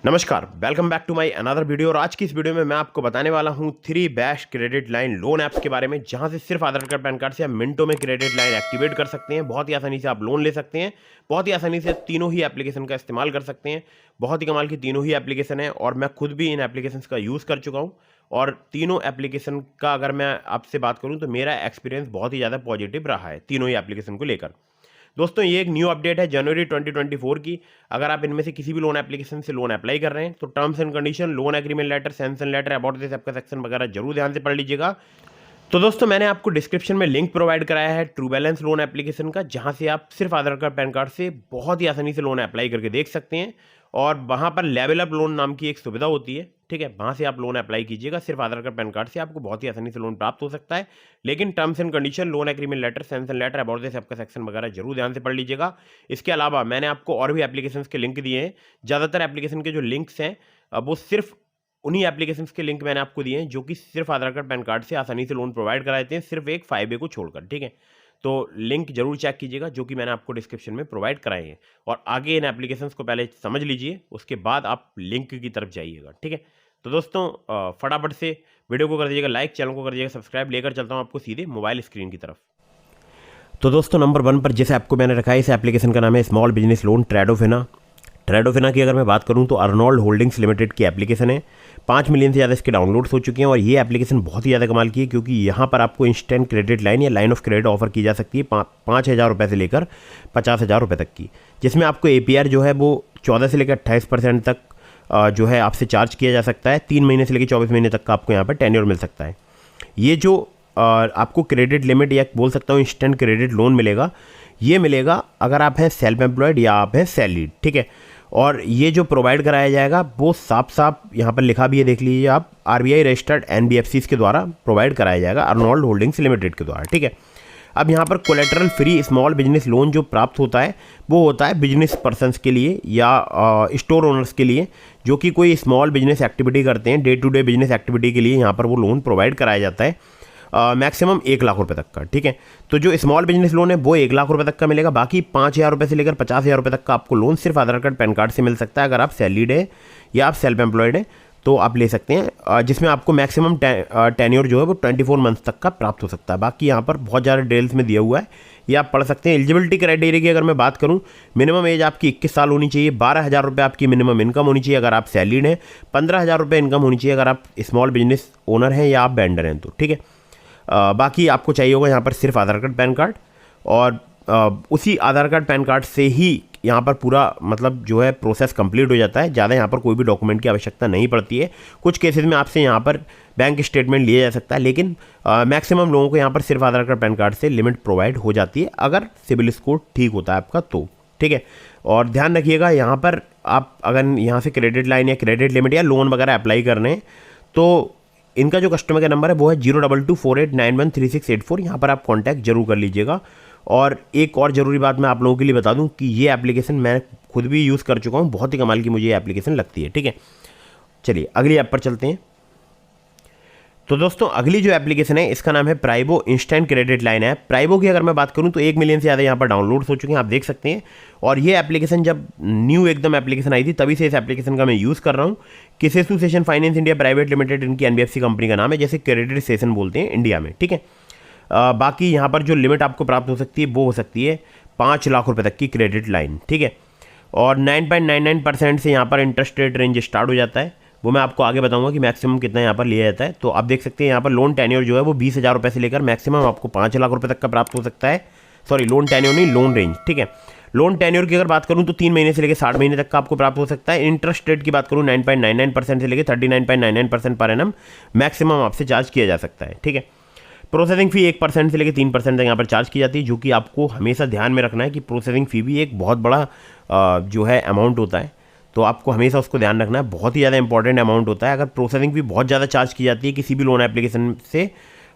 नमस्कार, welcome back to my another video. और आज की इस वीडियो में मैं आपको बताने वाला हूं 3 best credit line loan apps के बारे में, जहां से सिर्फ आधार कार्ड पैन कार्ड से आप मिनटों में क्रेडिट लाइन एक्टिवेट कर सकते हैं। बहुत ही आसानी से आप लोन ले सकते हैं, बहुत ही आसानी से तीनों ही एप्लीकेशन का इस्तेमाल कर सकते हैं। बहुत ही कमाल की तीनों ही एप्लीकेशन है और मैं खुद भी इन एप्लीकेशन का यूज़ कर चुका हूँ। और तीनों एप्लीकेशन का अगर मैं आपसे बात करूँ तो मेरा एक्सपीरियंस बहुत ही ज़्यादा पॉजिटिव रहा है तीनों ही एप्लीकेशन को लेकर। दोस्तों, ये एक न्यू अपडेट है जनवरी 2024 की। अगर आप इनमें से किसी भी लोन एप्लीकेशन से लोन अप्लाई कर रहे हैं तो terms and condition, loan agreement letter, sanction letter, about this आपका सेक्शन वगैरह जरूर ध्यान से पढ़ लीजिएगा। तो दोस्तों, मैंने आपको डिस्क्रिप्शन में लिंक प्रोवाइड कराया है ट्रू बैलेंस लोन एप्लीकेशन का, जहां से आप सिर्फ आधार कार्ड पैन कार्ड से बहुत ही आसानी से लोन अप्लाई करके देख सकते हैं। और वहां पर लेवल अप लोन नाम की एक सुविधा होती है, ठीक है, वहां से आप लोन अप्लाई कीजिएगा। सिर्फ आधार कार्ड पैन कार्ड से आपको बहुत ही आसानी से लोन प्राप्त हो सकता है। लेकिन terms and condition, loan agreement letter, sanction letter, about this आपका सेक्शन वगैरह जरूर ध्यान से पढ़ लीजिएगा। इसके अलावा मैंने आपको और भी एप्लीकेशन के लिंक दिए हैं। ज़्यादातर एप्लीकेशन के जो लिंक्स हैं वो सिर्फ उन्हीं एप्लीकेशंस के लिंक मैंने आपको दिए हैं जो कि सिर्फ आधार कार्ड पैन कार्ड से आसानी से लोन प्रोवाइड करा देते हैं, सिर्फ एक 5A को छोड़कर, ठीक है। तो लिंक जरूर चेक कीजिएगा जो कि मैंने आपको डिस्क्रिप्शन में प्रोवाइड कराए हैं। और आगे इन एप्लीकेशंस को पहले समझ लीजिए, उसके बाद आप लिंक की तरफ जाइएगा, ठीक है। तो दोस्तों, फटाफट से वीडियो को कर दीजिएगा लाइक, चैनल को कर दीजिएगा सब्सक्राइब। लेकर चलता हूँ आपको सीधे मोबाइल स्क्रीन की तरफ। तो दोस्तों, नंबर 1 पर जिस ऐप को मैंने रखा है, इस एप्लीकेशन का नाम है स्मॉल बिजनेस लोन ट्रेडोफिना। ट्रेडोफिना की अगर मैं बात करूं तो अर्नोल्ड होल्डिंग्स लिमिटेड की एप्लीकेशन है। 5 मिलियन से ज़्यादा इसके डाउनलोड्स हो चुके हैं। और ये एप्लीकेशन बहुत ही ज़्यादा कमाल की है, क्योंकि यहाँ पर आपको इंस्टेंट क्रेडिट लाइन या लाइन ऑफ क्रेडिट ऑफर की जा सकती है 5,000 रुपये से लेकर 50,000 रुपये तक की, जिसमें आपको APR जो है वो 14 से लेकर 28% तक जो है आपसे चार्ज किया जा सकता है। 3 महीने से लेकर 24 महीने तक का आपको यहाँ पर टेन्योर मिल सकता है। ये जो आपको क्रेडिट लिमिट या बोल सकता हूँ इंस्टेंट क्रेडिट लोन मिलेगा, ये मिलेगा अगर आप हैं सेल्फ एम्प्लॉयड या आप हैं सैलरीड, ठीक है। और ये जो प्रोवाइड कराया जाएगा वो साफ साफ यहाँ पर लिखा भी है, देख लीजिए आप, RBI रजिस्टर्ड NBFCs के द्वारा प्रोवाइड कराया जाएगा, अर्नोल्ड होल्डिंग्स लिमिटेड के द्वारा, ठीक है। अब यहाँ पर collateral free small business loan जो प्राप्त होता है वो होता है बिजनेस पर्सनस के लिए या स्टोर ओनर्स के लिए, जो कि कोई स्मॉल बिजनेस एक्टिविटी करते हैं, day to day business activity के लिए यहाँ पर वो लोन प्रोवाइड कराया जाता है। मैक्सिमम 1 लाख रुपए तक का, ठीक है। तो जो स्मॉल बिजनेस लोन है वो 1 लाख रुपए तक का मिलेगा। बाकी 5,000 रुपये से लेकर 50,000 रुपये तक का आपको लोन सिर्फ आधार कार्ड पैन कार्ड से मिल सकता है। अगर आप सैलरीड है या आप सेल्फ एम्प्लॉयड है तो आप ले सकते हैं, जिसमें आपको मैक्सिमम टेन्योर जो है वो 24 मंथ्स तक का प्राप्त हो सकता है। बाकी यहाँ पर बहुत ज़्यादा डिटेल्स में दिया हुआ है, ये आप पढ़ सकते हैं। एलिजिबिलिटी क्राइटेरिया की अगर मैं बात करूँ, मिनिमम एज आपकी 21 साल होनी चाहिए, 12,000 रुपये आपकी मिनिमम इनकम होनी चाहिए अगर आप सैलरीड हैं, 15,000 रुपये इनकम होनी चाहिए अगर आप स्मॉल बिजनेस ओनर हैं या आप वेंडर हैं तो, ठीक है। बाकी आपको चाहिए होगा यहाँ पर सिर्फ आधार कार्ड पैन कार्ड, और उसी आधार कार्ड पैन कार्ड से ही यहाँ पर पूरा मतलब जो है प्रोसेस कंप्लीट हो जाता है। ज़्यादा यहाँ पर कोई भी डॉक्यूमेंट की आवश्यकता नहीं पड़ती है। कुछ केसेस में आपसे यहाँ पर बैंक स्टेटमेंट लिया जा सकता है, लेकिन मैक्सिमम लोगों को यहाँ पर सिर्फ आधार कार्ड पैन कार्ड से लिमिट प्रोवाइड हो जाती है, अगर सिबिल स्कोर ठीक होता है आपका तो, ठीक है। और ध्यान रखिएगा, यहाँ पर आप अगर यहाँ से क्रेडिट लाइन या क्रेडिट लिमिट या लोन वगैरह अप्लाई कर रहे हैं तो इनका जो कस्टमर का नंबर है वो है 02248913684। यहाँ पर आप कांटेक्ट जरूर कर लीजिएगा। और एक और ज़रूरी बात मैं आप लोगों के लिए बता दूं कि ये एप्लीकेशन मैं खुद भी यूज़ कर चुका हूँ, बहुत ही कमाल की मुझे ये एप्लीकेशन लगती है, ठीक है। चलिए अगली ऐप पर चलते हैं। तो दोस्तों, अगली जो एप्लीकेशन है इसका नाम है प्राइबो इंस्टेंट क्रेडिट लाइन ऐप। प्राइबो की अगर मैं बात करूं तो 1 मिलियन से ज़्यादा यहाँ पर डाउनलोड्स हो चुके हैं, आप देख सकते हैं। और ये एप्लीकेशन जब न्यू एकदम एप्लीकेशन आई थी तभी से इस एप्लीकेशन का मैं यूज़ कर रहा हूँ। Kisetsu Saison finance India private limited इनकी NBFC कंपनी का नाम है, जैसे क्रेडिट सेशन बोलते हैं इंडिया में, ठीक है। बाकी यहाँ पर जो लिमिट आपको प्राप्त हो सकती है वो हो सकती है 5 लाख रुपये तक की क्रेडिट लाइन, ठीक है। और 9.99% से यहाँ पर इंटरेस्ट रेट रेंज स्टार्ट हो जाता है, वो मैं आपको आगे बताऊंगा कि मैक्सिमम कितना यहाँ पर लिया जाता है। तो आप देख सकते हैं यहाँ पर लोन टेन्योर जो है वो 20,000 रुपये से लेकर मैक्सिमम आपको 5 लाख रुपये तक का प्राप्त हो सकता है। सॉरी, लोन टेन्योर नहीं, लोन रेंज, ठीक है। लोन टेन्योर की अगर बात करूँ तो 3 महीने से लेकर 60 महीने तक का आपको प्राप्त हो सकता है। इंटरेस्ट रेट की बात करूँ 9.99% से लेकर 39.99% पर एनम मैक्सिमम आपसे चार्ज किया जा सकता है, ठीक है। प्रोसेसिंग फ़ी 1% से लेकर 3% तक यहाँ पर चार्ज की जाती है, जो कि आपको हमेशा ध्यान में रखना है कि प्रोसेसिंग फ़ी भी एक बहुत बड़ा जो है अमाउंट होता है, तो आपको हमेशा उसको ध्यान रखना है। बहुत ही ज़्यादा इंपॉर्टेंट अमाउंट होता है। अगर प्रोसेसिंग फ़ी बहुत ज़्यादा चार्ज की जाती है किसी भी लोन एप्लीकेशन से,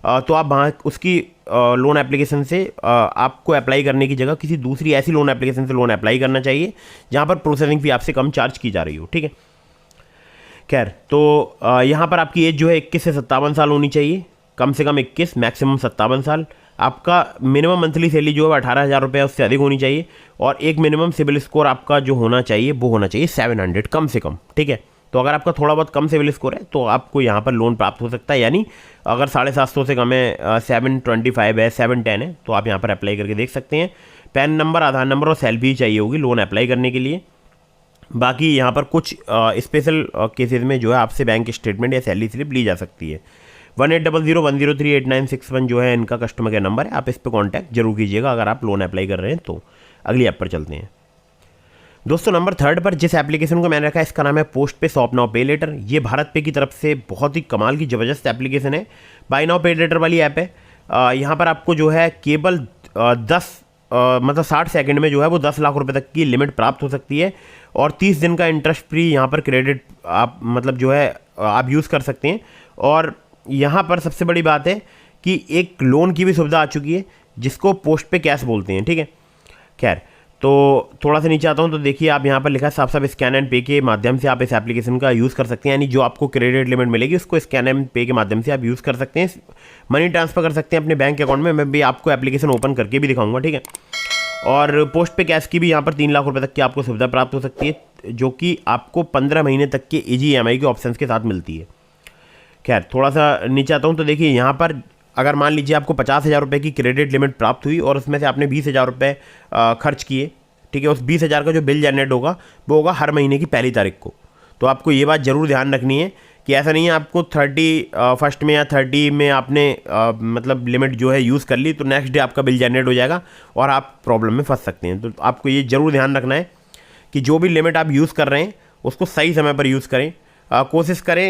तो आप वहाँ उसकी लोन एप्लीकेशन से आपको अप्लाई करने की जगह किसी दूसरी ऐसी लोन एप्लीकेशन से लोन अप्लाई करना चाहिए जहाँ पर प्रोसेसिंग फ़ी आपसे कम चार्ज की जा रही हो, ठीक है। खैर, तो यहाँ पर आपकी एज जो है 21 से 57 साल होनी चाहिए, कम से कम 21, मैक्सिमम 57 साल। आपका मिनिमम मंथली सैलरी जो है 18,000 रुपये उससे अधिक होनी चाहिए, और एक मिनिमम सिबिल स्कोर आपका जो होना चाहिए वो होना चाहिए 700 कम से कम, ठीक है। तो अगर आपका थोड़ा बहुत कम सिबिल स्कोर है तो आपको यहाँ पर लोन प्राप्त हो सकता है, यानी अगर 750 से कम है, 725 है, 710 है, तो आप यहाँ पर अप्लाई करके देख सकते हैं। पैन नंबर, आधार नंबर और सैलरी चाहिए होगी लोन अप्लाई करने के लिए। बाकी यहाँ पर कुछ स्पेशल केसेस में जो है आपसे बैंक स्टेटमेंट या सैलरी स्लिप ली जा सकती है। 180010038961 जो है इनका कस्टमर केयर नंबर है, आप इस पर कॉन्टैक्ट जरूर कीजिएगा अगर आप लोन अप्लाई कर रहे हैं तो। अगली ऐप पर चलते हैं दोस्तों। नंबर 3 पर जिस एप्लीकेशन को मैंने रखा है इसका नाम है पोस्ट पे शॉप नाउ पे लेटर। ये भारत पे की तरफ से बहुत ही कमाल की ज़बरदस्त एप्लीकेशन है, बाय नाउ पे लेटर वाली ऐप है। यहाँ पर आपको जो है केवल 60 सेकंड में जो है वो 10 लाख रुपए तक की लिमिट प्राप्त हो सकती है, और 30 दिन का इंटरेस्ट फ्री यहाँ पर क्रेडिट आप जो है आप यूज़ कर सकते हैं। और यहाँ पर सबसे बड़ी बात है कि एक लोन की भी सुविधा आ चुकी है जिसको पोस्ट पे कैश बोलते हैं, ठीक है। खैर, तो थोड़ा सा नीचे आता हूँ तो देखिए आप यहाँ पर लिखा है साफ स्कैन एंड पे के माध्यम से आप इस एप्लीकेशन का यूज़ कर सकते हैं, यानी जो आपको क्रेडिट लिमिट मिलेगी उसको स्कैन एंड पे के माध्यम से आप यूज़ कर सकते हैं, मनी ट्रांसफ़र कर सकते हैं अपने बैंक अकाउंट में। मैं भी आपको एप्लीकेशन ओपन करके भी दिखाऊंगा, ठीक है। और पोस्ट पे कैश की भी यहाँ पर 3 लाख रुपये तक की आपको सुविधा प्राप्त हो सकती है, जो कि आपको 15 महीने तक के ईजी EMI के ऑप्शन के साथ मिलती है। खैर, थोड़ा सा नीचे आता हूँ तो देखिए यहाँ पर अगर मान लीजिए आपको 50,000 रुपये की क्रेडिट लिमिट प्राप्त हुई और उसमें से आपने 20,000 रुपये खर्च किए, ठीक है, उस 20,000 का जो बिल जनरेट होगा वो होगा हर महीने की पहली तारीख को। तो आपको ये बात ज़रूर ध्यान रखनी है कि ऐसा नहीं है आपको 31 में या 30 में आपने लिमिट जो है यूज़ कर ली तो नेक्स्ट डे आपका बिल जनरेट हो जाएगा और आप प्रॉब्लम में फंस सकते हैं। तो आपको ये ज़रूर ध्यान रखना है कि जो भी लिमिट आप यूज़ कर रहे हैं उसको सही समय पर यूज़ करें। कोशिश करें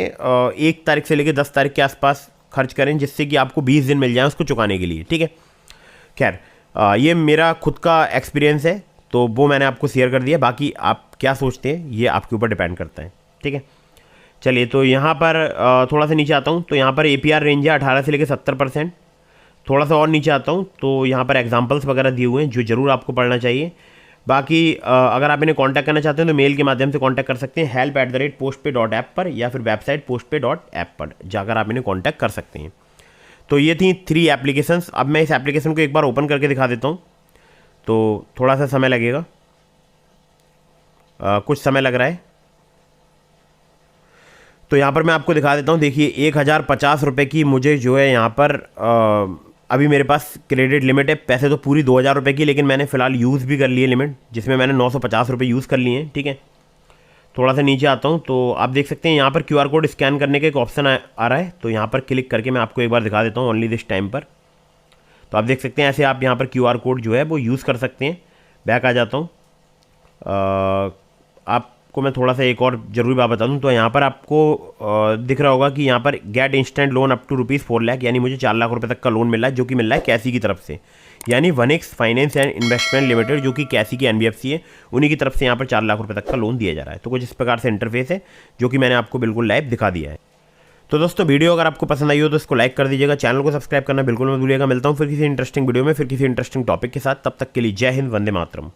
1 तारीख से लेकर 10 तारीख के आसपास खर्च करें, जिससे कि आपको 20 दिन मिल जाए उसको चुकाने के लिए, ठीक है। खैर, ये मेरा खुद का एक्सपीरियंस है तो वो मैंने आपको शेयर कर दिया, बाकी आप क्या सोचते हैं ये आपके ऊपर डिपेंड करता है, ठीक है। चलिए, तो यहाँ पर थोड़ा सा नीचे आता हूँ तो यहाँ पर APR रेंज है 18 से लेकर 70%। थोड़ा सा और नीचे आता हूँ तो यहाँ पर एग्जांपल्स वगैरह दिए हुए हैं जो ज़रूर आपको पढ़ना चाहिए। बाकी अगर आप इन्हें कांटेक्ट करना चाहते हैं तो मेल के माध्यम से कांटेक्ट कर सकते हैं help@postpay.app पर, या फिर वेबसाइट postpay.app पर जाकर आप इन्हें कांटेक्ट कर सकते हैं। तो ये थी 3 एप्लीकेशंस। अब मैं इस एप्लीकेशन को एक बार ओपन करके दिखा देता हूँ, तो थोड़ा सा समय लगेगा, कुछ समय लग रहा है। तो यहाँ पर मैं आपको दिखा देता हूँ, देखिए 1050 रुपये की मुझे जो है यहाँ पर अभी मेरे पास क्रेडिट लिमिट है। पैसे तो पूरी 2,000 रुपये की, लेकिन मैंने फ़िलहाल यूज़ भी कर ली है लिमिट, जिसमें मैंने 950 रुपये यूज़ कर लिए हैं, ठीक है। थोड़ा सा नीचे आता हूँ तो आप देख सकते हैं यहाँ पर QR कोड स्कैन करने का एक ऑप्शन आ रहा है, तो यहाँ पर क्लिक करके मैं आपको एक बार दिखा देता हूँ ओनली दिस टाइम पर। तो आप देख सकते हैं ऐसे आप यहाँ पर QR कोड जो है वो यूज़ कर सकते हैं। बैक आ जाता हूँ, आपको मैं थोड़ा सा एक और ज़रूरी बात बता दूँ तो यहाँ पर आपको दिख रहा होगा कि यहाँ पर get instant loan up to ₹4 lakh, यानी मुझे 4 लाख रुपये तक का लोन मिल रहा है, जो कि मिल रहा है कैसी की तरफ से, यानी 1x finance and investment limited, जो कि कैसी की NBFC है, उन्हीं की तरफ से यहाँ पर 4 लाख रुपये तक का लोन दिया जा रहा है। तो कुछ इस प्रकार से इंटरफेस है जो कि मैंने आपको बिल्कुल लाइव दिखा दिया है। तो दोस्तों, वीडियो अगर आपको पसंद आई हो तो इसको लाइक कर दीजिएगा, चैनल को सब्सक्राइब करना बिल्कुल मत भूलिएगा। मिलता हूँ फिर किसी इंटरेस्टिंग वीडियो में, फिर किसी इंटरेस्टिंग टॉपिक के साथ। तब तक के लिए जय हिंद, वंदे मातरम।